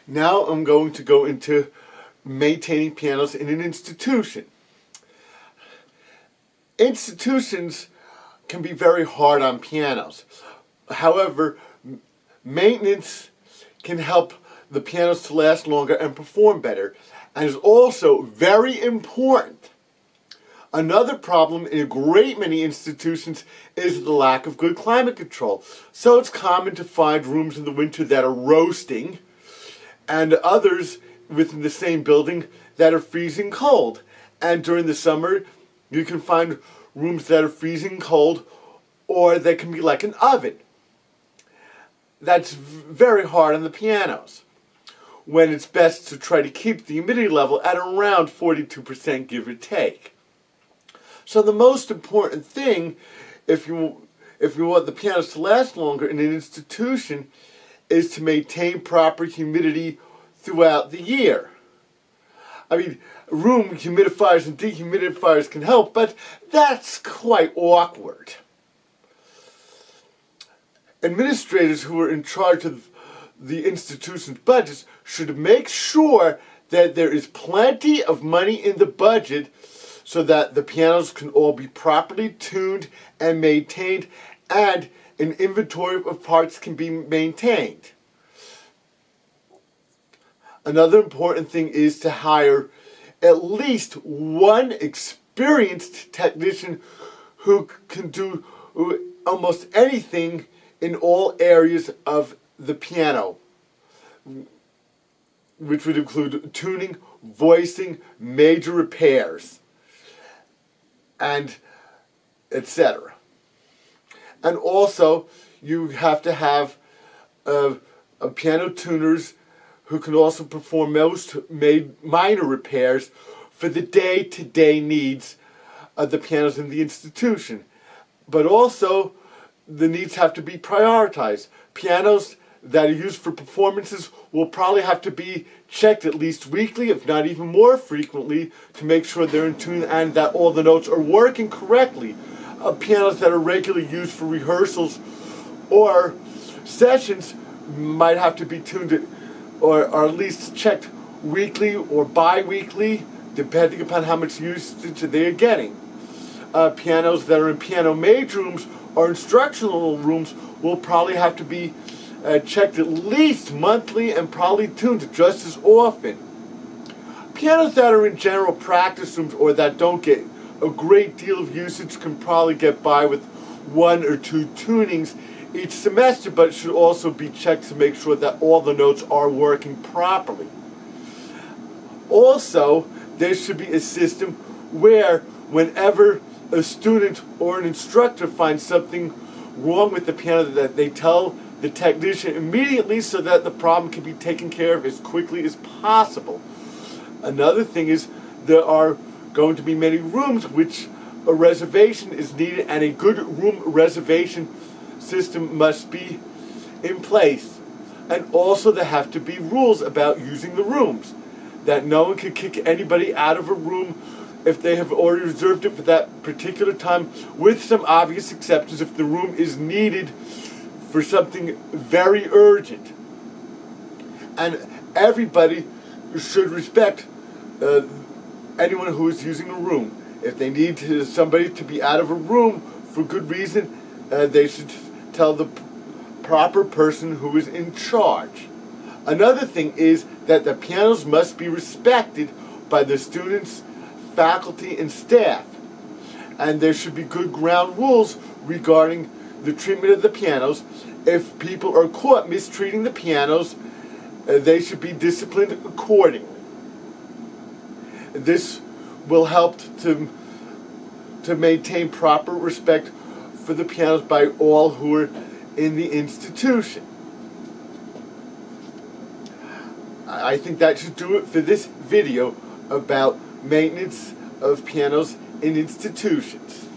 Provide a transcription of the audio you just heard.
Now I'm going to go into maintaining pianos in an institution. Institutions can be very hard on pianos. However, maintenance can help the pianos to last longer and perform better, and is also very important. Another problem in a great many institutions is the lack of good climate control. So it's common to find rooms in the winter that are roasting, and others within the same building that are freezing cold. And during the summer, you can find rooms that are freezing cold, or that can be like an oven. That's very hard on the pianos, when it's best to try to keep the humidity level at around 42%, give or take. So the most important thing, if you want the pianos to last longer in an institution, is to maintain proper humidity throughout the year. I mean, room humidifiers and dehumidifiers can help, but that's quite awkward. Administrators who are in charge of the institution's budgets should make sure that there is plenty of money in the budget so that the pianos can all be properly tuned and maintained, and an inventory of parts can be maintained. Another important thing is to hire at least one experienced technician who can do almost anything in all areas of the piano, which would include tuning, voicing, major repairs, and etc. And also, you have to have piano tuners who can also perform most minor repairs for the day-to-day needs of the pianos in the institution. But also, the needs have to be prioritized. Pianos that are used for performances will probably have to be checked at least weekly, if not even more frequently, to make sure they're in tune and that all the notes are working correctly. Pianos that are regularly used for rehearsals or sessions might have to be tuned or at least checked weekly or bi-weekly, depending upon how much usage they are getting. Pianos that are in piano major rooms or instructional rooms will probably have to be checked at least monthly and probably tuned just as often. Pianos that are in general practice rooms or that don't get a great deal of usage can probably get by with 1 or 2 tunings each semester, but should also be checked to make sure that all the notes are working properly. Also, there should be a system where whenever a student or an instructor finds something wrong with the piano, that they tell the technician immediately so that the problem can be taken care of as quickly as possible. Another thing is there are going to be many rooms which a reservation is needed, and a good room reservation system must be in place. And also there have to be rules about using the rooms, that no one can kick anybody out of a room if they have already reserved it for that particular time, with some obvious exceptions if the room is needed for something very urgent. And everybody should respect anyone who is using a room. If they need somebody to be out of a room for good reason, they should tell the proper person who is in charge. Another thing is that the pianos must be respected by the students, faculty, and staff. And there should be good ground rules regarding the treatment of the pianos. If people are caught mistreating the pianos, they should be disciplined accordingly. This will help to maintain proper respect for the pianos by all who are in the institution. I think that should do it for this video about maintenance of pianos in institutions.